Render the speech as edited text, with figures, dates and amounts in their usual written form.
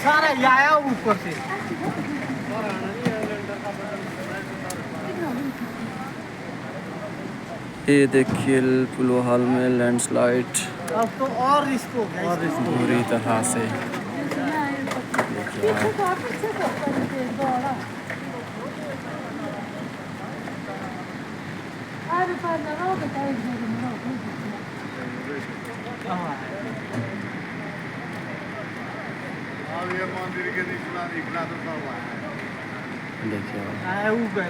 सारा ये आया ऊपर से। ये देखिए पुलवाल में लैंडस्लाइड अब तो और इसको पूरी तरह से देखिए आया ऊपर।